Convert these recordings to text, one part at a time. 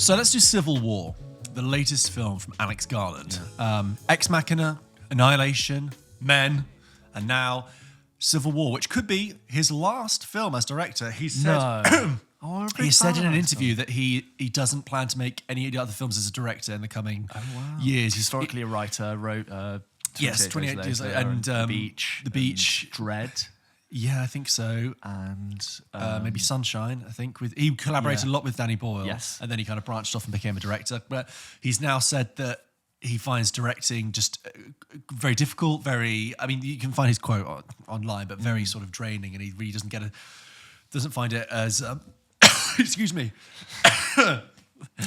So let's do Civil War, the latest film from Alex Garland. Ex Machina, Annihilation, Men, and now Civil War, which could be his last film as director. He said, he said in an interview that he doesn't plan to make any other films as a director in the coming years. He's Historically a writer, wrote 28 years later, and The Beach, Dread. Yeah, I think so. And maybe Sunshine, I think. He collaborated a lot with Danny Boyle. Yes. And then he kind of branched off and became a director. But he's now said that he finds directing just very difficult, you can find his quote online, but very sort of draining, and he really doesn't find it as, excuse me.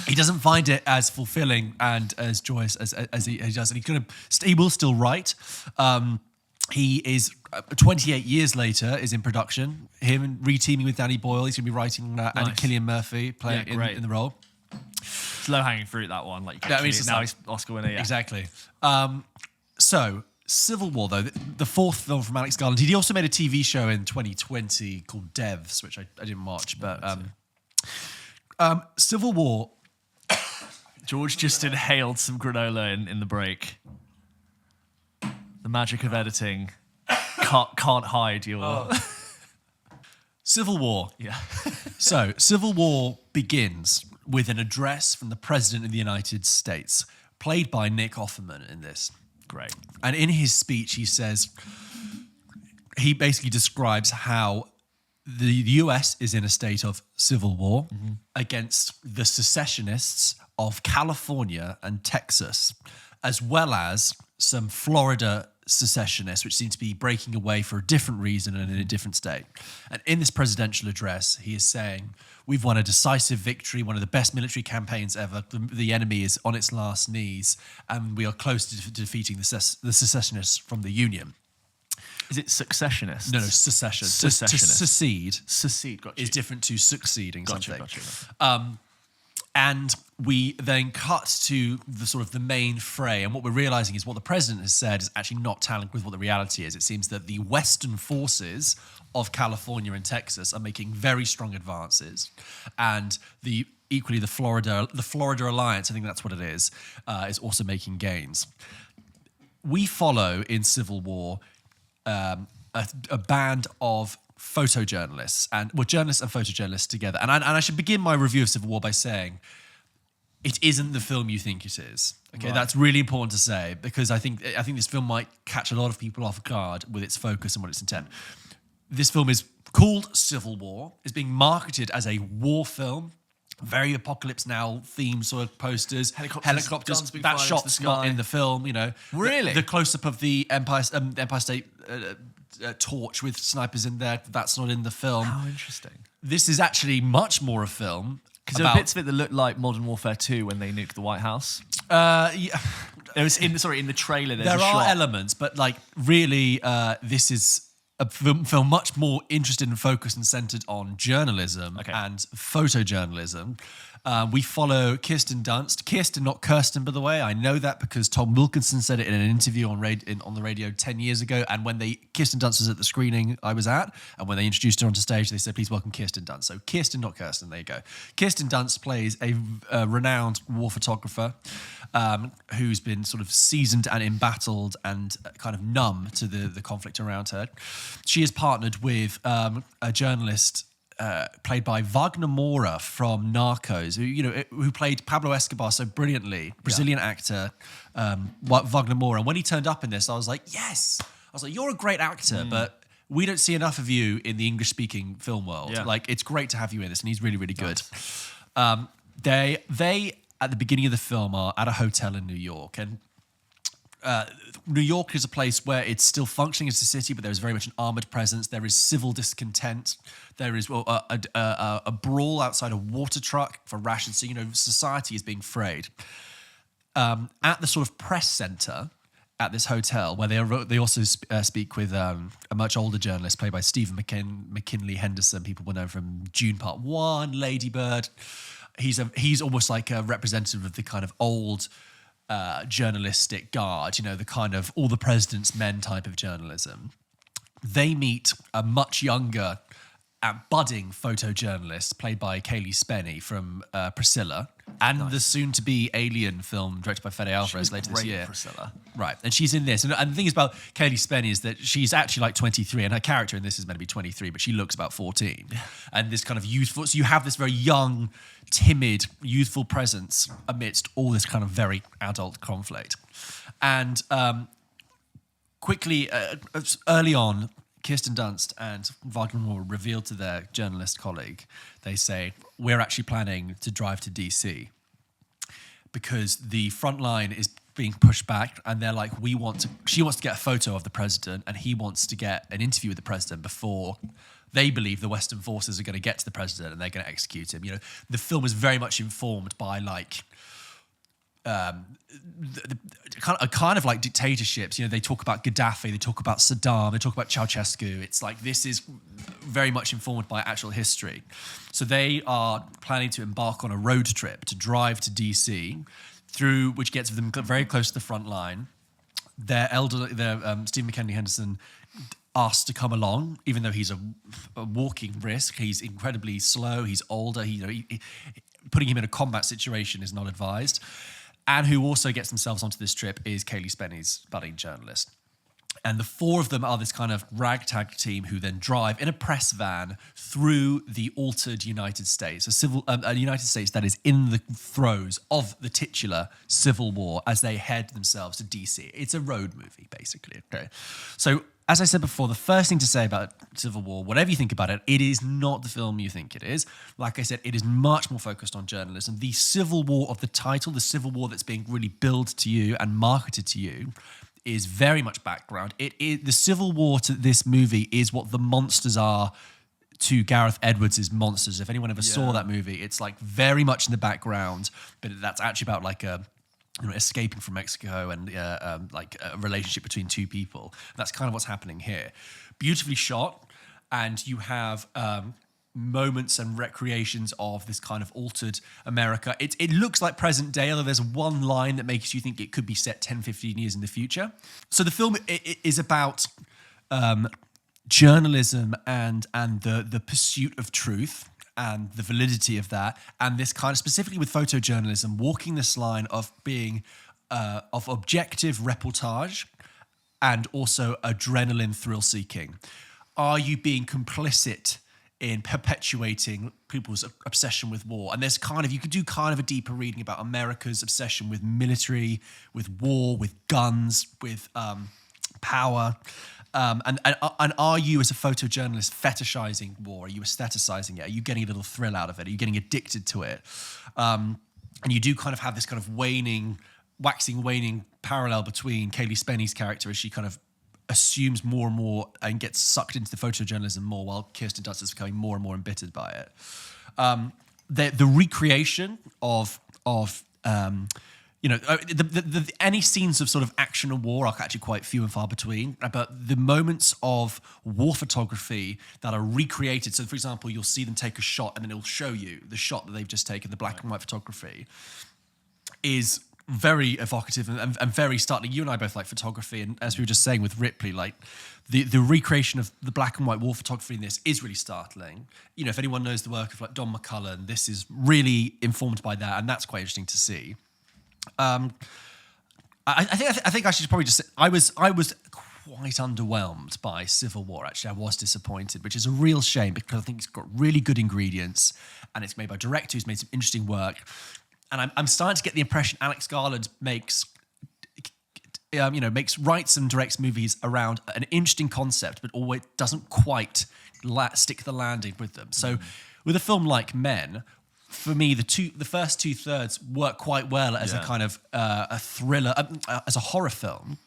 He doesn't find it as fulfilling and as joyous as he does. And he will still write. He is 28 years later is in production. Him reteaming with Danny Boyle. He's going to be writing and Cillian Murphy playing in the role. It's low hanging fruit, that one. Now he's Oscar winner. Yeah. Exactly. So Civil War, though, the fourth film from Alex Garland. He also made a TV show in 2020 called Devs, which I didn't watch. But Civil War. George just inhaled some granola in the break. The magic of editing can't hide your... Civil War. Yeah. So, Civil War begins with an address from the President of the United States, played by Nick Offerman in this. Great. And in his speech, he basically describes how the US is in a state of civil war against the secessionists of California and Texas, as well as some Florida secessionists, which seem to be breaking away for a different reason and in a different state. And in this presidential address, he is saying, we've won a decisive victory, one of the best military campaigns ever. The enemy is on its last knees, and we are close to defeating the secessionists from the Union. Is it successionists? No, secession. Secessionists. To secede. Secede, got you. Is different to succeeding something. Got you. And we then cut to the main fray. And what we're realizing is what the president has said is actually not tallying with what the reality is. It seems that the Western forces of California and Texas are making very strong advances. And equally the Florida Alliance, I think that's what it is also making gains. We follow in Civil War a band of photojournalists, journalists and photojournalists together. And I should begin my review of Civil War by saying it isn't the film you think it is. Okay, right. That's really important to say, because I think this film might catch a lot of people off guard with its focus and what its intent. This film is called Civil War. It's being marketed as a war film. Very Apocalypse Now themed sort of posters, helicopters. That shot's not in the film, you know. Really? The close-up of the Empire State torch with snipers in there, that's not in the film. How interesting. This is actually much more a film. Because there were bits of it that looked like Modern Warfare 2 when they nuked the White House. Yeah. There was in the trailer. There are elements, but really, this is a film much more interested and focused and centered on journalism and photojournalism. We follow Kirsten Dunst. Kirsten, not Kirsten, by the way. I know that because Tom Wilkinson said it in an interview on the radio 10 years ago. And when Kirsten Dunst was at the screening I was at, and when they introduced her onto stage, they said, please welcome Kirsten Dunst. So Kirsten, not Kirsten, there you go. Kirsten Dunst plays a renowned war photographer who's been sort of seasoned and embattled and kind of numb to the conflict around her. She is partnered with a journalist played by Wagner Moura from Narcos, who played Pablo Escobar so brilliantly, Brazilian actor, Wagner Moura. And when he turned up in this, I was like, yes! I was like, you're a great actor, but we don't see enough of you in the English-speaking film world. Yeah. Like, it's great to have you in this, and he's really, really good. They, at the beginning of the film, are at a hotel in New York, and New York is a place where it's still functioning as a city, but there's very much an armoured presence. There is civil discontent. There is a brawl outside a water truck for rations. So, society is being frayed. At the sort of press centre at this hotel, where they also speak with a much older journalist played by Stephen McKinley Henderson. People will know from Dune Part 1, Lady Bird. He's almost like a representative of the kind of old journalistic guard, the kind of all the president's men type of journalism. They meet a much younger budding photojournalist played by Kaylee Spenny from Priscilla, And the soon-to-be Alien film directed by Fede Alvarez later this year. Priscilla. Right, and she's in this. And the thing is about Kaylee Spenny is that she's actually like 23, and her character in this is meant to be 23, but she looks about 14. Yeah. And this kind of youthful, so you have this very young, timid, youthful presence amidst all this kind of very adult conflict. And quickly, early on, Kirsten Dunst and Wagner Moore revealed to their journalist colleague, they say, we're actually planning to drive to DC because the front line is being pushed back, and they're like, she wants to get a photo of the president, and he wants to get an interview with the president before they believe the Western forces are going to get to the president and they're going to execute him. You know, the film is very much informed by like kind of like dictatorships. You know, they talk about Gaddafi, they talk about Saddam, they talk about Ceausescu. It's like this is very much informed by actual history. So they are planning to embark on a road trip to drive to DC, which gets them very close to the front line. Their Stephen McKinley Henderson asked to come along, even though he's a walking risk. He's incredibly slow. He's older. Putting him in a combat situation is not advised. And who also gets themselves onto this trip is Kaylee Spenny's budding journalist. And the four of them are this kind of ragtag team who then drive in a press van through the altered United States, a United States that is in the throes of the titular Civil War as they head themselves to DC. It's a road movie, basically. Okay, so as I said before, the first thing to say about Civil War, whatever you think about it, it is not the film you think it is. Like I said, it is much more focused on journalism. The Civil War of the title, the Civil War that's being really billed to you and marketed to you, is very much background. The Civil War to this movie is what the monsters are to Gareth Edwards' Monsters. If anyone ever saw that movie, it's like very much in the background, but that's actually about like escaping from Mexico and like a relationship between two people. That's kind of what's happening here. Beautifully shot, and you have moments and recreations of this kind of altered America. It looks like present day, although there's one line that makes you think it could be set 10, 15 years in the future. So the film is about journalism and the pursuit of truth and the validity of that, and this kind of, specifically with photojournalism, walking this line of being of objective reportage and also adrenaline thrill-seeking. Are you being complicit in perpetuating people's obsession with war? And there's you could do kind of a deeper reading about America's obsession with military, with war, with guns, with power. And are you, as a photojournalist, fetishizing war? Are you aestheticizing it? Are you getting a little thrill out of it? Are you getting addicted to it? And you do kind of have this kind of waxing, waning parallel between Kaylee Spenny's character as she kind of assumes more and more and gets sucked into the photojournalism more, while Kirsten Dunst is becoming more and more embittered by it. The recreation of any scenes of sort of action and war are actually quite few and far between, but the moments of war photography that are recreated, so for example, you'll see them take a shot and then it'll show you the shot that they've just taken, the black and white photography, is very evocative and very startling. You and I both like photography, and as we were just saying with Ripley, like the recreation of the black and white war photography in this is really startling. You know, if anyone knows the work of like Don McCullum, this is really informed by that, and that's quite interesting to see. I think I should probably just say I was quite underwhelmed by Civil War. Actually, I was disappointed, which is a real shame because I think it's got really good ingredients and it's made by a director who's made some interesting work. And I'm starting to get the impression Alex Garland writes and directs movies around an interesting concept, but always doesn't quite stick the landing with them. So with a film like Men, for me, the first 2/3 work quite well as a kind of a thriller, as a horror film,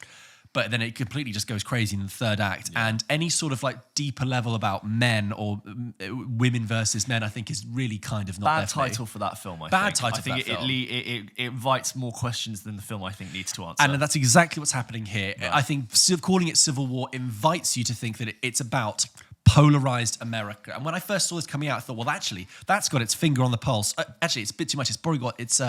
but then it completely just goes crazy in the third act. Yeah. And any sort of like deeper level about men or women versus men, I think, is really kind of not bad title for that film. I think it invites more questions than the film, I think, needs to answer. And that's exactly what's happening here. Yeah. I think calling it Civil War invites you to think that it's about polarized America. And when I first saw this coming out, I thought, well, actually, that's got its finger on the pulse. Actually, it's a bit too much. It's probably got it's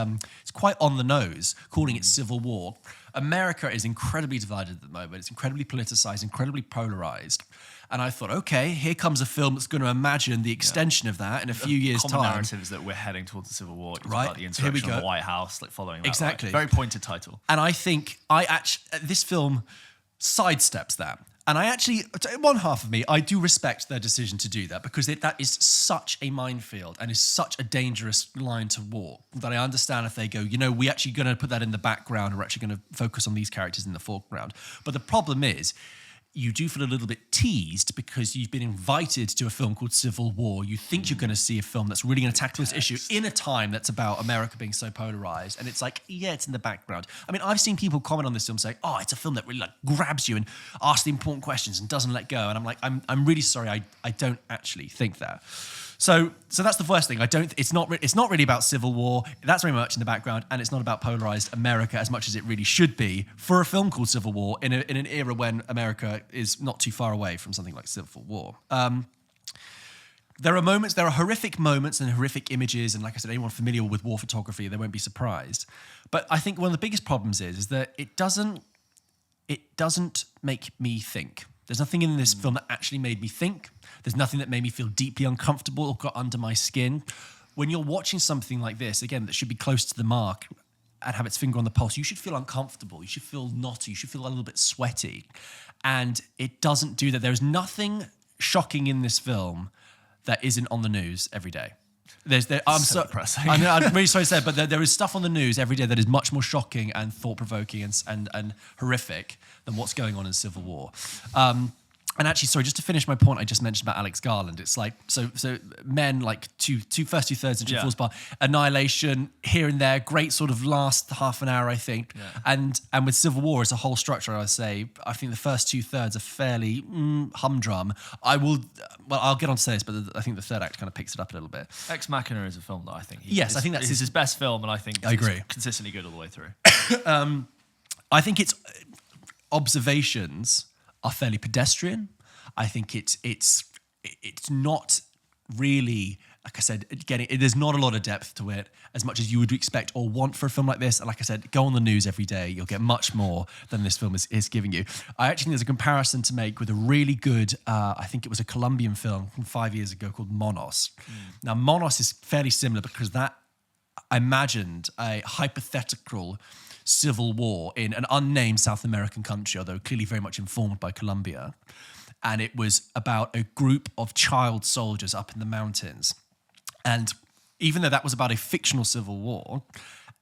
quite on the nose, calling it civil war. America is incredibly divided at the moment. It's incredibly politicized, incredibly polarized. And I thought, okay, here comes a film that's going to imagine the extension of that in a few years' Common time. narrative is that we're heading towards the Civil War. It's Right. about the Here we insurrection of go. the White House, like following that. Exactly. Right? Very pointed title. And I think this film sidesteps that. And I actually, one half of me, I do respect their decision to do that because that is such a minefield and is such a dangerous line to walk that I understand if they go, we're actually going to put that in the background and we're actually going to focus on these characters in the foreground. But the problem is, you do feel a little bit teased because you've been invited to a film called Civil War. You think you're going to see a film that's really going to tackle this issue in a time that's about America being so polarized. And it's like, yeah, it's in the background. I mean, I've seen people comment on this film saying, oh, it's a film that really like grabs you and asks the important questions and doesn't let go. And I'm like, I'm really sorry. I don't actually think that. So that's the first thing. It's not really about Civil War. That's very much in the background, and it's not about polarized America as much as it really should be for a film called Civil War in an era when America is not too far away from something like Civil War. There are horrific moments and horrific images, and like I said, anyone familiar with war photography, they won't be surprised. But I think one of the biggest problems is that it doesn't make me think. There's nothing in this film that actually made me think. There's nothing that made me feel deeply uncomfortable or got under my skin. When you're watching something like this, again, that should be close to the mark and have its finger on the pulse, you should feel uncomfortable. You should feel knotty. You should feel a little bit sweaty. And it doesn't do that. There's nothing shocking in this film that isn't on the news every day. I'm so depressing. I'm really sorry to say it, but there is stuff on the news every day that is much more shocking and thought-provoking and horrific than what's going on in Civil War. And actually, sorry, just to finish my point I just mentioned about Alex Garland, it's like so men like first 2/3 and 2/4 part, Annihilation here and there, great sort of last half an hour, I think. Yeah. And with Civil War as a whole structure, I think the first 2/3 are fairly humdrum. I'll get on to say this, but I think the third act kind of picks it up a little bit. Ex Machina is a film that I think I think that's his best film, and I think I agree. It's consistently good all the way through. I think its observations are fairly pedestrian. I think it's not really, like I said, there's not a lot of depth to it as much as you would expect or want for a film like this. And like I said, go on the news every day. You'll get much more than this film is giving you. I actually think there's a comparison to make with a really good, I think it was a Colombian film from 5 years ago called Monos. Now, Monos is fairly similar because that imagined a hypothetical civil war in an unnamed South American country, although clearly very much informed by Colombia. And it was about a group of child soldiers up in the mountains. And even though that was about a fictional civil war,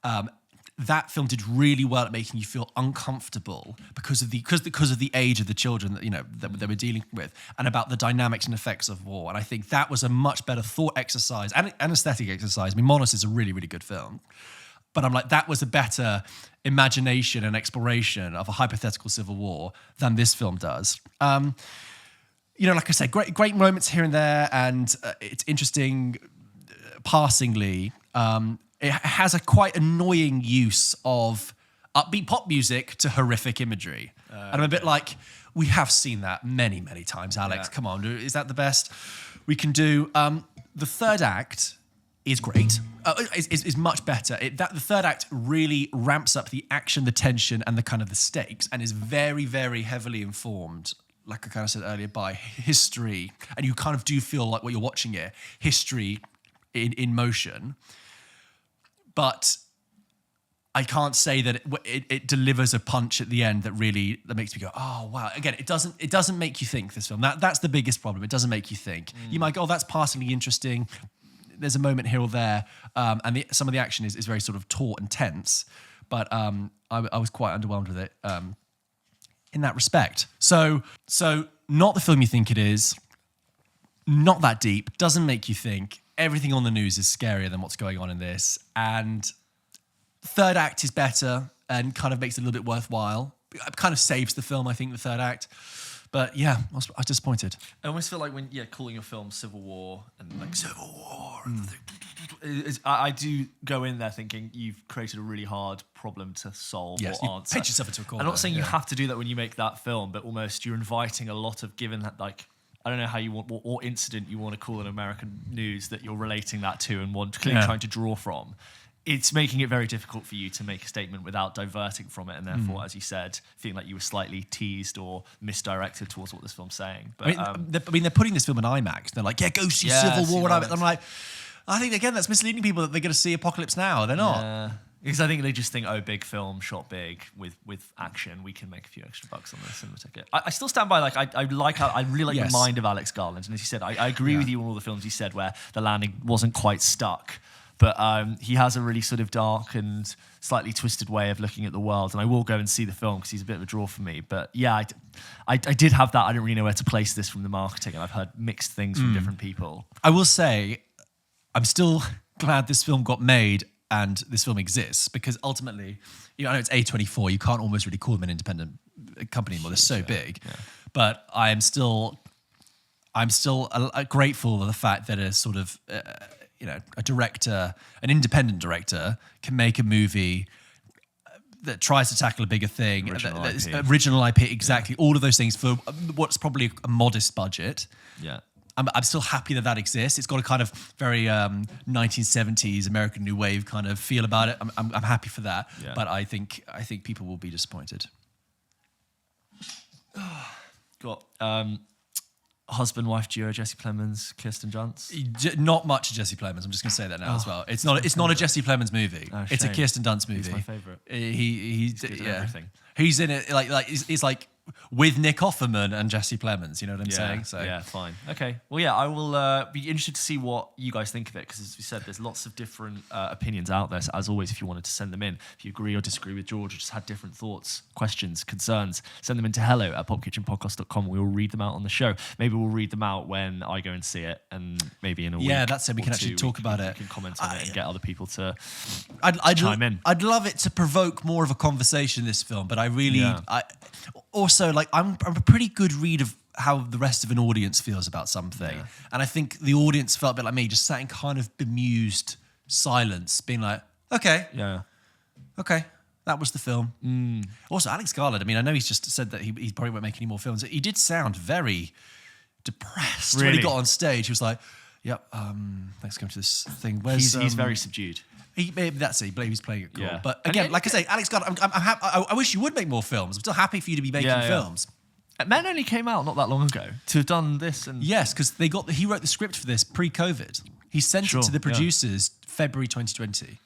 that film did really well at making you feel uncomfortable because of the age of the children that they were dealing with, and about the dynamics and effects of war. And I think that was a much better thought exercise and aesthetic exercise. I mean, Monos is a really, really good film. But I'm like, that was a better imagination and exploration of a hypothetical civil war than this film does. Like I said, great moments here and there, and it's interesting passingly. It has a quite annoying use of upbeat pop music to horrific imagery. And I'm a bit like, we have seen that many, many times, Alex. Yeah. Come on, is that the best we can do? The third act is great. Is much better. The third act really ramps up the action, the tension, and the kind of the stakes, and is very, very heavily informed, like I kind of said earlier, by history. And you kind of do feel like what you're watching here, history in motion. But I can't say that it delivers a punch at the end that makes me go, oh wow. Again, it doesn't make you think, this film. That's the biggest problem. It doesn't make you think. You might go, oh, that's passingly interesting. There's a moment here or there, and some of the action is very sort of taut and tense, but I was quite underwhelmed with it in that respect. So not the film you think it is, not that deep, doesn't make you think. Everything on the news is scarier than what's going on in this, and third act is better and kind of makes it a little bit worthwhile. It kind of saves the film, I think, the third act. But yeah, I was disappointed. I almost feel like when calling your film Civil War and like Civil War, I do go in there thinking you've created a really hard problem to solve or answer. Paint yourself into a corner. I'm not saying you have to do that when you make that film, but almost you're inviting a lot of, given that like I don't know how you want what incident you want to call in American news that you're relating that to and clearly trying to draw from. It's making it very difficult for you to make a statement without diverting from it, and therefore, as you said, feeling like you were slightly teased or misdirected towards what this film's saying. But they're putting this film in IMAX. They're like, go see Civil War. And I'm like, I think again that's misleading people that they're going to see Apocalypse Now. They're not. Yeah. Because I think they just think, big film, shot big, with action, we can make a few extra bucks on the cinema ticket. I still stand by, I really like the mind of Alex Garland. And as you said, I agree with you on all the films you said where the landing wasn't quite stuck. But he has a really sort of dark and slightly twisted way of looking at the world. And I will go and see the film because he's a bit of a draw for me. But yeah, I did have that. I didn't really know where to place this from the marketing. And I've heard mixed things from different people. I will say, I'm still glad this film got made and this film exists because ultimately, I know it's A24. You can't almost really call them an independent company anymore. They're so big. Yeah. But I'm still grateful for the fact that a sort of, a director, an independent director can make a movie that tries to tackle a bigger thing. Original IP, exactly. Yeah. All of those things for what's probably a modest budget. Yeah. I'm still happy that exists. It's got a kind of very 1970s American New Wave kind of feel about it. I'm happy for that. Yeah. But I think people will be disappointed. Got husband-wife duo Jesse Plemons, Kirsten Dunst. Not much of Jesse Plemons. I'm just going to say that now as well. It's not a Jesse Plemons movie. Oh, it's a Kirsten Dunst movie. He's my favourite. He's everything. He's in it he's like with Nick Offerman and Jesse Plemons, you know what I'm saying? So yeah, fine. Okay. Well, yeah, I will be interested to see what you guys think of it because, as we said, there's lots of different opinions out there. So, as always, if you wanted to send them in, if you agree or disagree with George or just had different thoughts, questions, concerns, send them in to hello@popkitchenpodcast.com. We will read them out on the show. Maybe we'll read them out when I go and see it, and maybe in a week. Yeah, that's it. We can actually talk about it. We can comment on it and get other people to chime in. I'd love it to provoke more of a conversation in this film, but I really, also, I'm a pretty good read of how the rest of an audience feels about something. Yeah. And I think the audience felt a bit like me, just sat in kind of bemused silence, being like, okay, that was the film. Also, Alex Garland, I know he's just said that he probably won't make any more films. He did sound very depressed when he got on stage. He was like, yep, thanks for coming to this thing. He's very subdued. That's it. He believes he's playing it cool. Yeah. But again, like I say, Alex Garland, I wish you would make more films. I'm still happy for you to be making films. Men only came out not that long ago to have done this. And yes, because he wrote the script for this pre-COVID. He sent it to the producers February 2020.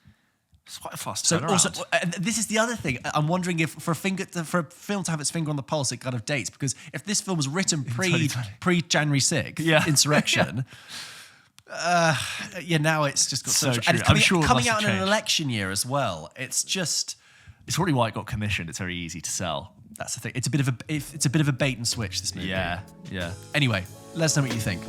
It's quite a fast turnaround. So also, this is the other thing. I'm wondering if for a film to have its finger on the pulse, it kind of dates. Because if this film was written pre-January 6th, Insurrection... now it's just got so true. And it's coming out in an election year as well. It's probably why it got commissioned. It's very easy to sell. That's the thing. It's a bit of a bait and switch, this movie. Yeah. Anyway, let us know what you think.